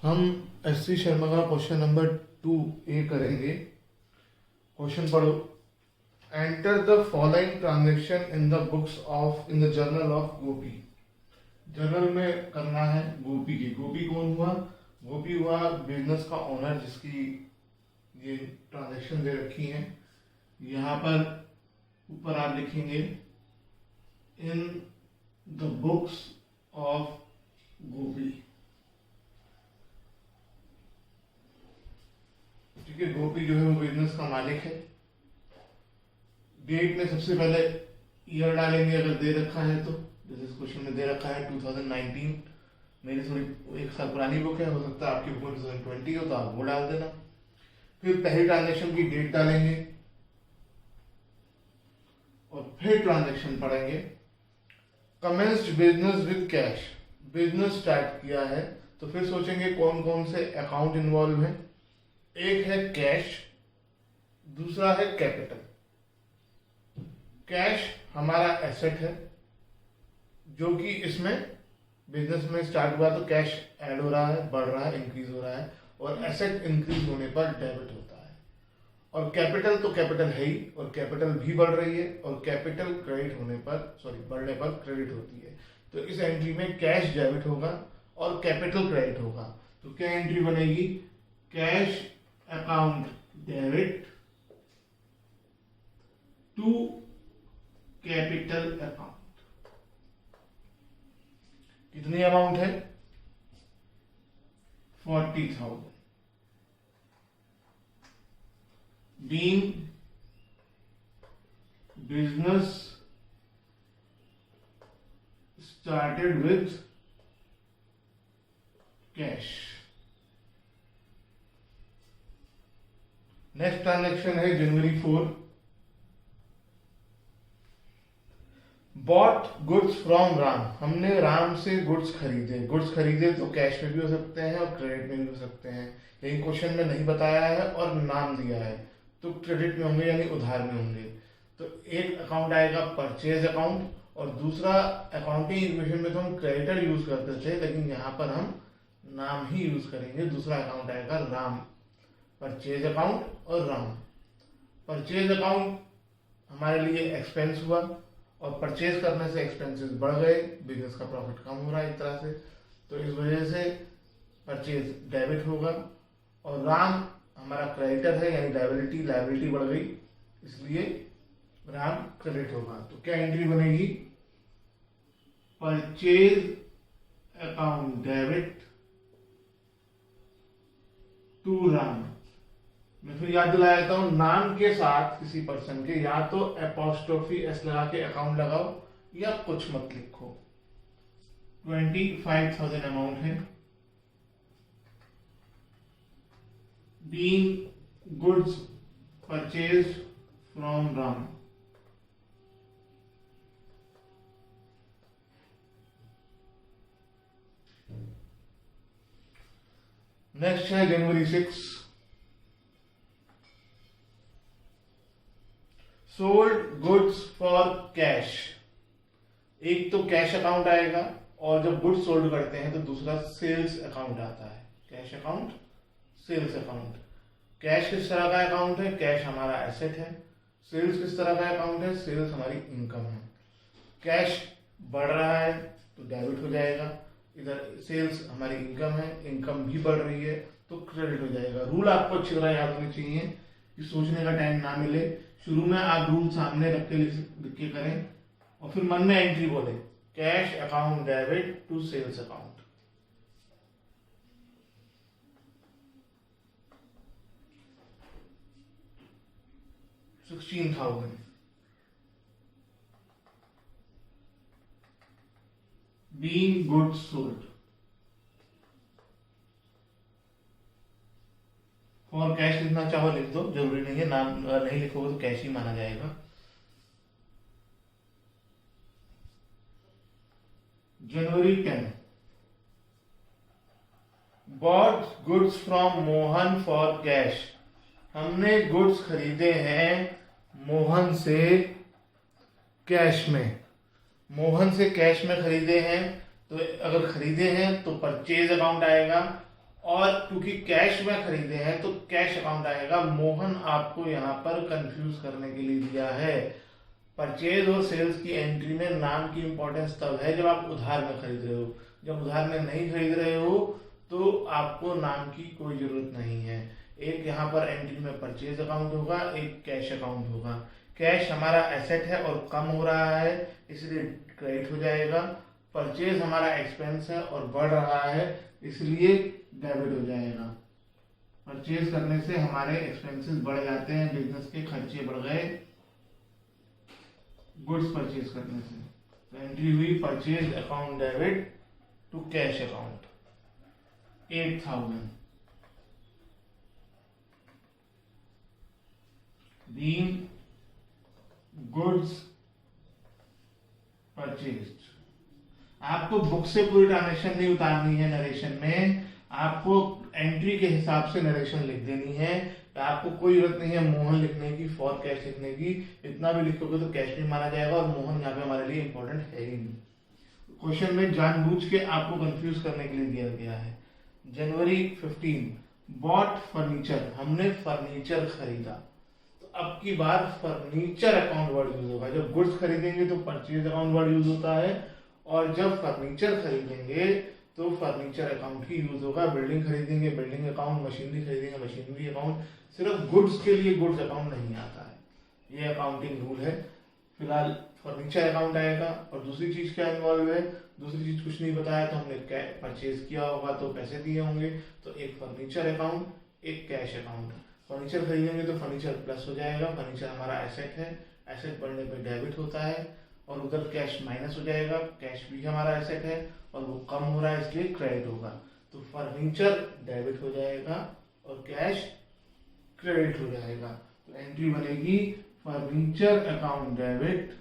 हम S C Sharma का question number 2A करेंगे। क्वेश्चन पढ़ो। Enter the following transaction in the books of in the journal of Gopi. Journal में करना है गोपी की। गोपी कौन हुआ? गोपी हुआ बिजनेस का ओनर जिसकी ये ट्रांजेक्शन दे रखी है। यहाँ पर ऊपर आप लिखेंगे इन द बुक्स ऑफ गोपी। ठीक है, गोपी जो है वो बिजनेस का मालिक है। डेट में सबसे पहले ईयर डालेंगे अगर दे रखा है तो, जैसे इस क्वेश्चन में दे रखा है 2019। मेरी थोड़ी एक साल पुरानी बुक है, हो सकता है आपकी बुक 2020 हो तो आप वो डाल देना। फिर पहली ट्रांजेक्शन की डेट डालेंगे और फिर ट्रांजेक्शन पढ़ेंगे। Commenced business with cash, business start किया है तो फिर सोचेंगे कौन कौन से अकाउंट इन्वॉल्व है। एक है कैश, दूसरा है कैपिटल। कैश हमारा एसेट है जो कि इसमें बिजनेस में स्टार्ट हुआ तो कैश ऐड हो रहा है, बढ़ रहा है, इंक्रीज हो रहा है, और एसेट इंक्रीज होने पर डेबिट होता है। और कैपिटल तो कैपिटल है ही, और कैपिटल भी बढ़ रही है, और कैपिटल क्रेडिट होने पर बढ़ने पर क्रेडिट होती है। तो इस एंट्री में कैश डेबिट होगा और कैपिटल क्रेडिट होगा। तो क्या एंट्री बनेगी? Cash account debit to capital account. कितनी अमाउंट है? 40,000। Being business started with cash. Next transaction है जनवरी 4। बॉट गुड्स फ्रॉम राम, हमने राम से गुड्स खरीदे। गुड्स खरीदे तो कैश में भी हो सकते हैं और क्रेडिट में भी हो सकते हैं, लेकिन क्वेश्चन में नहीं बताया है और नाम दिया है तो क्रेडिट में होंगे यानी उधार में होंगे। तो एक अकाउंट आएगा परचेज अकाउंट, और दूसरा अकाउंटिंग इक्वेशन में तो हम क्रेडिटर यूज करते थे, लेकिन यहाँ पर हम नाम ही यूज करेंगे। दूसरा अकाउंट आएगा राम, परचेज अकाउंट और राम। परचेज अकाउंट हमारे लिए एक्सपेंस हुआ, और परचेज करने से एक्सपेंसेस बढ़ गए, बिजनेस का प्रॉफिट कम हो रहा है एक तरह से, तो इस वजह से परचेज डेबिट होगा। और राम हमारा क्रेडिटर है यानी लायबिलिटी बढ़ गई, इसलिए राम क्रेडिट होगा। तो क्या एंट्री बनेगी? Purchase account debit to Ram. मैं फिर याद दिला देता हूं, नाम के साथ किसी पर्सन के या तो एपोस्ट्रोफी एस लगा के अकाउंट लगाओ या कुछ मत लिखो। 25,000 अमाउंट है। Being goods purchase from Ram. Next है जनवरी 6। Sold goods for cash. एक तो कैश अकाउंट आएगा, और जब गुड्स सोल्ड करते हैं तो दूसरा सेल्स अकाउंट आता है। Cash account, sales account. Cash किस तरह का अकाउंट है? कैश हमारा एसेट है। सेल्स किस तरह का अकाउंट है? सेल्स हमारी इनकम है। कैश बढ़ रहा है तो डेबिट हो जाएगा, इधर सेल्स हमारी इनकम है, इनकम भी बढ़ रही है तो क्रेडिट हो जाएगा। रूल आपको अच्छी तरह याद होनी चाहिए कि सोचने का टाइम ना मिले, शुरू में आप रूल सामने रख के लिख के करें और फिर मन में एंट्री बोले, cash account debit to sales account. $16,000 being goods sold. For cash लिखना चाहो लिख दो, जरूरी नहीं है, नाम नहीं लिखोगे तो कैश ही माना जाएगा। जनवरी 10। Bot goods from Mohan for cash, हमने गुड्स खरीदे हैं मोहन से कैश में। मोहन से कैश में खरीदे हैं, तो अगर खरीदे हैं तो परचेज अकाउंट आएगा, और क्योंकि कैश में खरीदे हैं तो कैश अकाउंट आएगा। मोहन आपको यहाँ पर कंफ्यूज करने के लिए दिया है। परचेज और सेल्स की एंट्री में नाम की इंपॉर्टेंस तब है जब आप उधार में खरीद रहे हो। जब उधार में नहीं खरीद रहे हो तो आपको नाम की कोई जरूरत नहीं है। एक यहाँ पर एंट्री में परचेज अकाउंट होगा, एक कैश अकाउंट होगा। कैश हमारा एसेट है और कम हो रहा है इसलिए क्रेडिट हो जाएगा। परचेज हमारा एक्सपेंस है और बढ़ रहा है इसलिए डेबिट हो जाएगा। परचेज करने से हमारे एक्सपेंसेस बढ़ जाते हैं, बिजनेस के खर्चे बढ़ गए गुड्स परचेज करने से। तो एंट्री हुई purchase account debit to cash account 8000 being goods purchased। आपको बुक से पूरी ट्रांजेक्शन नहीं उतारनी है नरेशन में, आपको एंट्री के हिसाब से नरेशन लिख देनी है। आपको कोई जरूरत नहीं है मोहन लिखने की, फॉर कैश लिखने की। इतना भी लिखोगे तो कैश नहीं माना जाएगा और मोहन यहाँ पे हमारे लिए इंपॉर्टेंट है ही नहीं। क्वेश्चन में जानबूझ के आपको कंफ्यूज करने के लिए दिया गया है। जनवरी 15 बॉट फर्नीचर, हमने फर्नीचर खरीदा। तो अब की बार फर्नीचर अकाउंट वर्ड यूज होगा। जब गुड्स खरीदेंगे तो परचेज अकाउंट वर्ड यूज होता है और जब फर्नीचर खरीदेंगे तो फर्नीचर अकाउंट ही यूज होगा। बिल्डिंग खरीदेंगे बिल्डिंग अकाउंट, मशीनरी खरीदेंगे मशीनरी अकाउंट। सिर्फ गुड्स के लिए गुड्स अकाउंट नहीं आता है, ये अकाउंटिंग रूल है। फिलहाल फर्नीचर अकाउंट आएगा। और दूसरी चीज क्या इन्वॉल्व है, दूसरी चीज कुछ नहीं बताया। तो हमने परचेज किया होगा तो पैसे दिए होंगे, तो एक फर्नीचर अकाउंट एक कैश अकाउंट। फर्नीचर खरीदेंगे तो फर्नीचर प्लस हो जाएगा, फर्नीचर हमारा एसेट है, एसेट बढ़ने पे डेबिट होता है। और उधर कैश माइनस हो जाएगा, कैश भी हमारा एसेट है और वो कम हो रहा है इसलिए क्रेडिट होगा। तो फर्नीचर डेबिट हो जाएगा और कैश क्रेडिट हो जाएगा। तो एंट्री बनेगी furniture account debit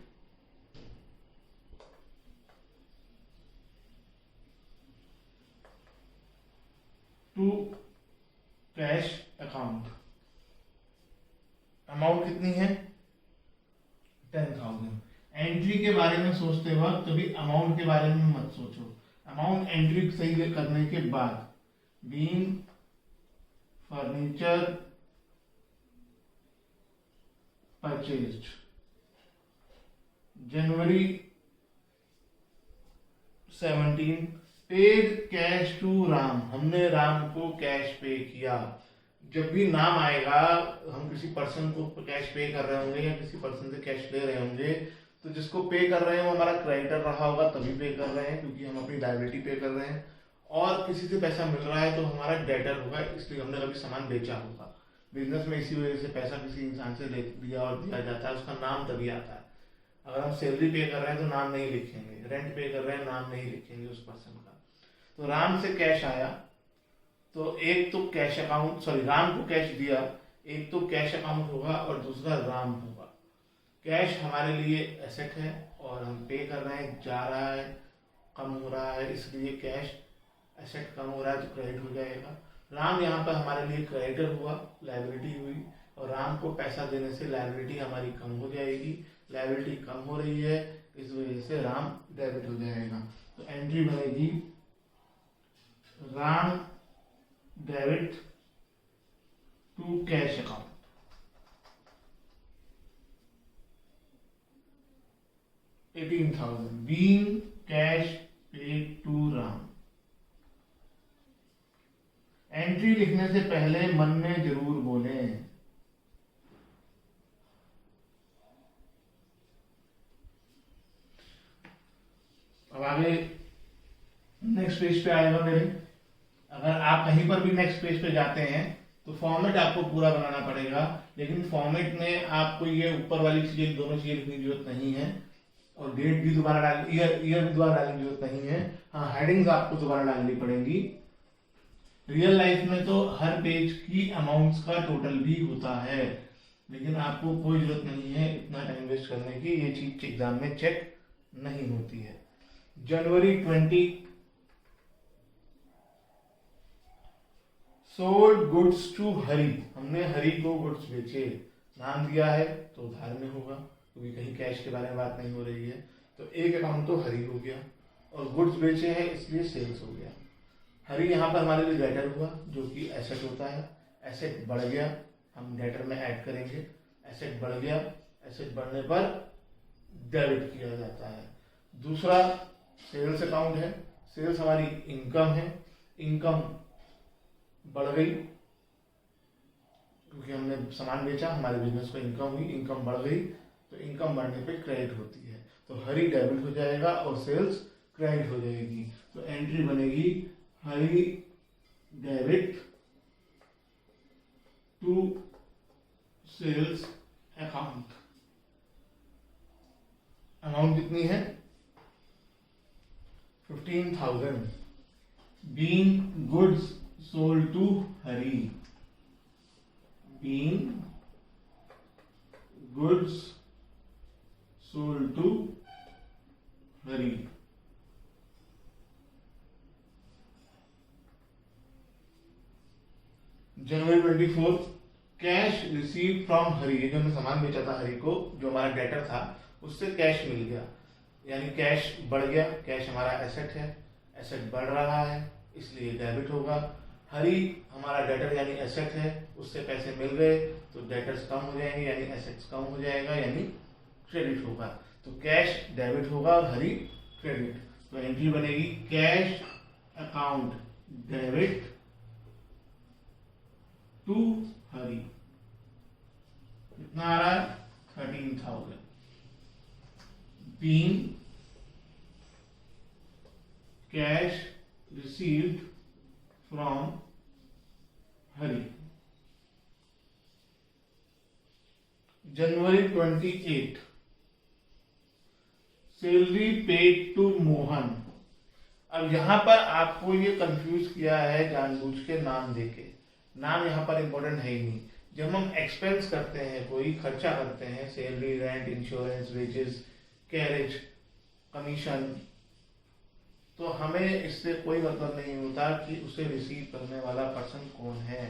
to cash account. Amount कितनी है 10,000। एंट्री के बारे में सोचते वक्त कभी अमाउंट के बारे में मत सोचो। अमाउंट एंट्री सही करने के बाद being furniture purchased January 17 paid cash to Ram, हमने राम को कैश पे किया। जब भी नाम आएगा हम किसी पर्सन को कैश पे कर रहे होंगे या किसी पर्सन से कैश ले रहे होंगे तो जिसको पे कर रहे हैं वो हमारा क्रेडिटर रहा होगा तभी पे कर रहे हैं क्योंकि हम अपनी लायबिलिटी पे कर रहे हैं। और किसी से पैसा मिल रहा है तो हमारा डेटर होगा इसलिए हमने कभी सामान बेचा होगा। बिजनेस में इसी वजह से पैसा किसी इंसान से ले लिया और दिया जाता है, उसका नाम तभी आता है। अगर हम सैलरी पे कर रहे हैं तो नाम नहीं लिखेंगे, रेंट पे कर रहे हैं नाम नहीं लिखेंगे उस पर्सन का। तो राम से कैश आया तो एक तो कैश अकाउंट राम को कैश दिया, एक तो कैश अकाउंट होगा और दूसरा राम होगा। कैश हमारे लिए एसेट है और हम पे कर रहे हैं, जा रहा है, कम हो रहा है इसलिए कैश एसेट कम हो रहा है तो क्रेडिट हो जाएगा। राम यहाँ पर हमारे लिए क्रेडिटर हुआ, लायबिलिटी हुई और राम को पैसा देने से लायबिलिटी हमारी कम हो जाएगी। लायबिलिटी कम हो रही है इस वजह से राम डेबिट हो जाएगा। तो एंट्री बनेगी Ram debit to cash account 18,000 being cash paid to Ram. Entry लिखने से पहले मन में जरूर बोलें अब आगे नेक्स्ट पेज पे आएगा मेरे। अगर आप कहीं पर भी नेक्स्ट पेज पे जाते हैं तो फॉर्मेट आपको पूरा बनाना पड़ेगा, लेकिन फॉर्मेट में आपको ये ऊपर वाली चीजें दोनों चीजें लिखने की जरूरत नहीं है और डेट भी दोबारा डाल ईयर भी दोबारा डालने की जरूरत नहीं है। हाँ, हेडिंग्स आपको दोबारा डालनी पड़ेगी। रियल लाइफ में तो हर पेज की अमाउंट्स का टोटल भी होता है, लेकिन आपको कोई जरूरत नहीं है इतना टाइम वेस्ट करने की, ये चीज एग्जाम में चेक नहीं होती है। जनवरी 20 सोल्ड गुड्स टू हरी, हमने हरी को गुड्स बेचे। नाम दिया है तो उधार में होगा क्योंकि कहीं कैश के बारे में बात नहीं हो रही है। तो एक अकाउंट तो हरी हो गया और गुड्स बेचे हैं इसलिए सेल्स हो गया। हरी यहाँ पर हमारे लिए डेटर हुआ जो कि एसेट होता है। एसेट बढ़ गया, हम डेटर में ऐड करेंगे। एसेट बढ़ गया, एसेट बढ़ने पर डेबिट किया जाता है। दूसरा सेल्स अकाउंट है। सेल्स हमारी इनकम है। इनकम बढ़ गई क्योंकि हमने सामान बेचा, हमारे बिजनेस को इनकम हुई, इनकम बढ़ गई, तो इनकम बढ़ने पे क्रेडिट होती है, तो हरी डेबिट हो जाएगा और सेल्स क्रेडिट हो जाएगी। तो एंट्री बनेगी Hari debit to sales account. Amount कितनी है? 15,000 being goods sold to Hari, being goods sold to Hari। January 24 cash receive from Hari. ये जो हमने सामान बेचा था हरी को, जो हमारा डेटर था, उससे कैश मिल गया, यानी कैश बढ़ गया। कैश हमारा एसेट है, एसेट बढ़ रहा है इसलिए डेबिट होगा। हरी हमारा डेटर यानी एसेट है, उससे पैसे मिल गए तो डेटर्स कम हो जाएंगे यानी एसेट्स कम हो जाएगा यानी क्रेडिट होगा। तो कैश डेबिट होगा और हरी क्रेडिट। तो एंट्री बनेगी cash account debit to Hari. कितना आ रहा है? 13,000 being cash received from Hari. January 28 salary paid to Mohan. अब यहां पर आपको ये कंफ्यूज किया है जानबूझ के नाम देके। नाम यहाँ पर इंपॉर्टेंट है ही नहीं। जब हम एक्सपेंस करते हैं, कोई खर्चा करते हैं, salary, rent, insurance, wages, carriage, commission, तो हमें इससे कोई मतलब नहीं होता कि उसे रिसीव करने वाला पर्सन कौन है।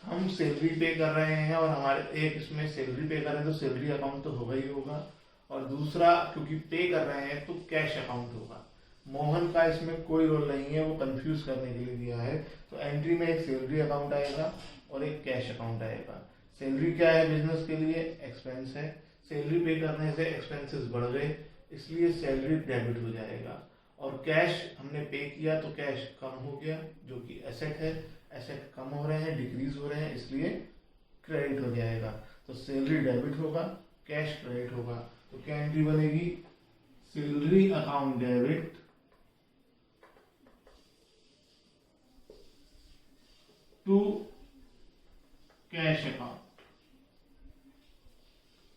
हम सैलरी पे कर रहे हैं और हमारे एक इसमें सैलरी पे कर रहे हैं तो सैलरी अकाउंट तो होगा ही होगा, और दूसरा क्योंकि पे कर रहे हैं तो कैश अकाउंट होगा। मोहन का इसमें कोई रोल नहीं है, वो कंफ्यूज करने के लिए दिया है। तो एंट्री में एक सैलरी अकाउंट आएगा और एक कैश अकाउंट आएगा। सैलरी क्या है? बिजनेस के लिए एक्सपेंस है। सैलरी पे करने से एक्सपेंसेस बढ़ गए इसलिए सैलरी डेबिट हो जाएगा, और कैश हमने पे किया तो कैश कम हो गया जो कि एसेट है। एसेट कम हो रहे हैं, डिक्रीज हो रहे हैं, इसलिए क्रेडिट हो जाएगा। तो सैलरी डेबिट होगा, कैश क्रेडिट होगा। तो क्या एंट्री बनेगी? Salary account debit to cash account.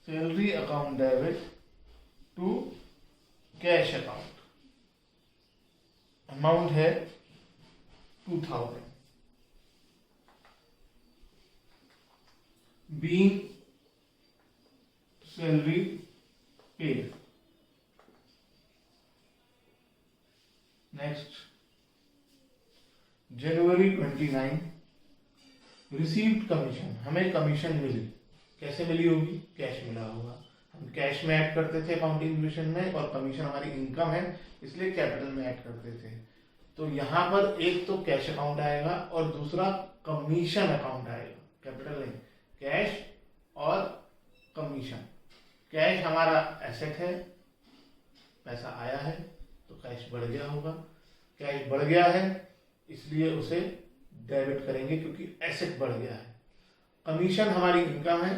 Salary account debit to cash account. Amount है 2,000 being salary paid। Next January 29 received commission. हमें कमीशन मिली। कैसे मिली होगी? कैश मिला होगा। हम कैश में ऐड करते थे अकाउंटिंग इक्वेशन में, और कमीशन हमारी इनकम है इसलिए कैपिटल में ऐड करते थे। तो यहाँ पर एक तो कैश अकाउंट आएगा और दूसरा कमीशन अकाउंट आएगा। कैपिटल नहीं, कैश और कमीशन। कैश हमारा एसेट है, पैसा आया है तो कैश बढ़ गया होगा। कैश बढ़ गया है इसलिए उसे डेबिट करेंगे क्योंकि एसेट बढ़ गया है। कमीशन हमारी इनकम है,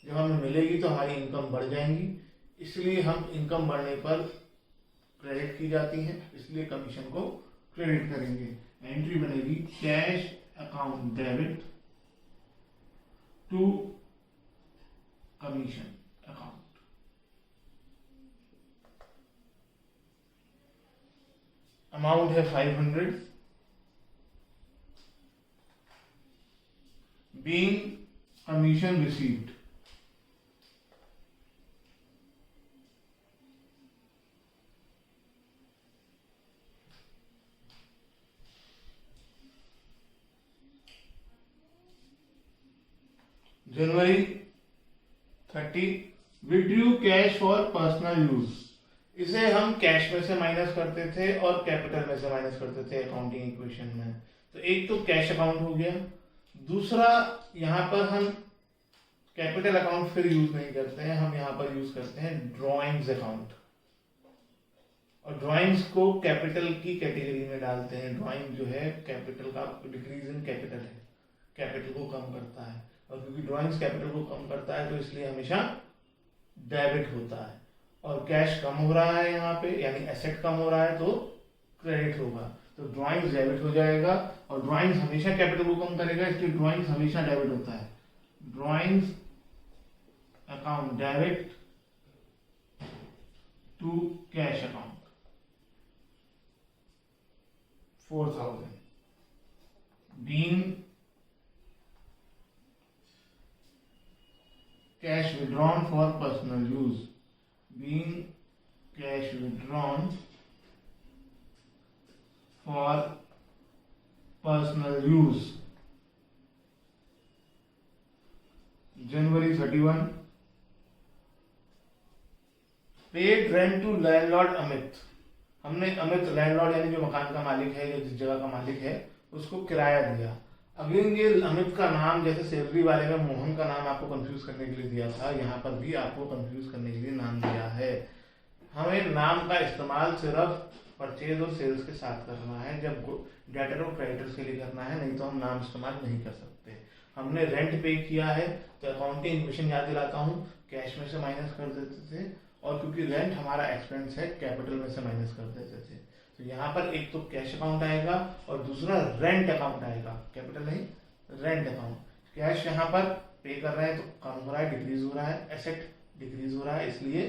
जब हमें मिलेगी तो हमारी इनकम बढ़ जाएंगी, इसलिए हम इनकम बढ़ने पर क्रेडिट की जाती है, इसलिए कमीशन को क्रेडिट करेंगे। एंट्री बनेगी cash account debit to commission account. Amount है 500 being commission received। January 30 withdrew cash for personal use. इसे हम कैश में से माइनस करते थे और कैपिटल में से माइनस करते थे अकाउंटिंग इक्वेशन में। तो एक तो कैश अकाउंट हो गया, दूसरा यहाँ पर हम कैपिटल अकाउंट फिर यूज नहीं करते हैं, हम यहाँ पर यूज करते हैं ड्रॉइंग्स अकाउंट। और ड्राइंग्स को कैपिटल की कैटेगरी में डालते हैं। ड्राइंग जो है कैपिटल का डिक्रीज इन कैपिटल है, कैपिटल को कम करता है, और क्योंकि ड्राइंग्स कैपिटल को कम करता है तो इसलिए हमेशा डेबिट होता है। और कैश कम हो रहा है यहाँ पे, यानी एसेट कम हो रहा है तो क्रेडिट होगा, तो ड्राइंग्स डेबिट हो जाएगा। और ड्राइंग्स हमेशा कैपिटल को कम करेगा, इसलिए ड्राइंग्स हमेशा डेबिट होता है। Drawings account debit to cash account 4,000 being cash withdrawn for personal use, being cash withdrawn for personal use। January 31 paid rent to landlord Amit. हमने अमित लैंडलॉर्ड यानी जो मकान का मालिक है या जिस जगह का मालिक है उसको किराया दिया। अगेन ये अमित का नाम जैसे सैलरी वाले में मोहन का नाम आपको कंफ्यूज करने के लिए दिया था, यहाँ पर भी आपको कंफ्यूज करने के लिए नाम दिया है। हमें नाम का इस्तेमाल सिर्फ परचेज और सेल्स के साथ करना है, जब डेटर और क्रेडिटर्स के लिए करना है, नहीं तो हम नाम इस्तेमाल नहीं कर सकते। हमने रेंट पे किया है तो अकाउंटिंग इक्वेशन याद दिलाता हूँ, कैश में से माइनस कर देते थे, और क्योंकि रेंट हमारा एक्सपेंस है कैपिटल में से माइनस कर देते थे। तो यहाँ पर एक तो कैश अकाउंट आएगा और दूसरा रेंट अकाउंट आएगा, कैपिटल नहीं रेंट अकाउंट। कैश यहाँ पर पे कर रहे हैं तो कम हो रहा है, डिक्रीज हो रहा है, एसेट डिक्रीज हो रहा है, इसलिए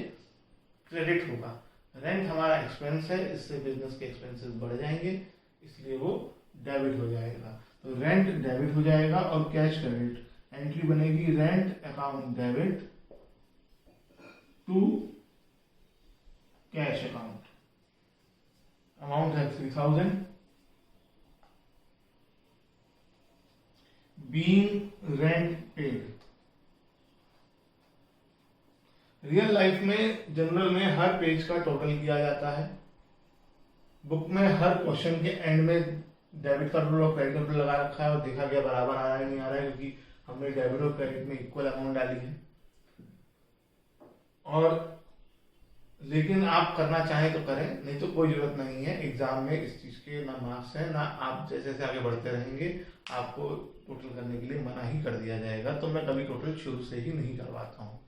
क्रेडिट होगा। रेंट हमारा एक्सपेंस है, इससे बिजनेस के एक्सपेंसेस बढ़ जाएंगे, इसलिए वो डेबिट हो जाएगा। तो रेंट डेबिट हो जाएगा और कैश क्रेडिट। एंट्री बनेगी rent account debit to cash account. Amount है 3,000 being rent paid. Real life में जनरल में हर पेज का टोटल किया जाता है। बुक में हर क्वेश्चन के एंड में डेबिट का टोटल और क्रेडिट का टोटल लगा रखा है और देखा गया बराबर आ रहा है नहीं आ रहा है, क्योंकि हमने डेबिट और क्रेडिट में इक्वल अमाउंट डाली है। और लेकिन आप करना चाहें तो करें, नहीं तो कोई जरूरत नहीं है। एग्जाम में इस चीज के ना मार्क्स है ना, आप जैसे जैसे आगे बढ़ते रहेंगे आपको टोटल करने के लिए मना ही कर दिया जाएगा। तो मैं कभी टोटल शुरू से ही नहीं करवाता हूँ।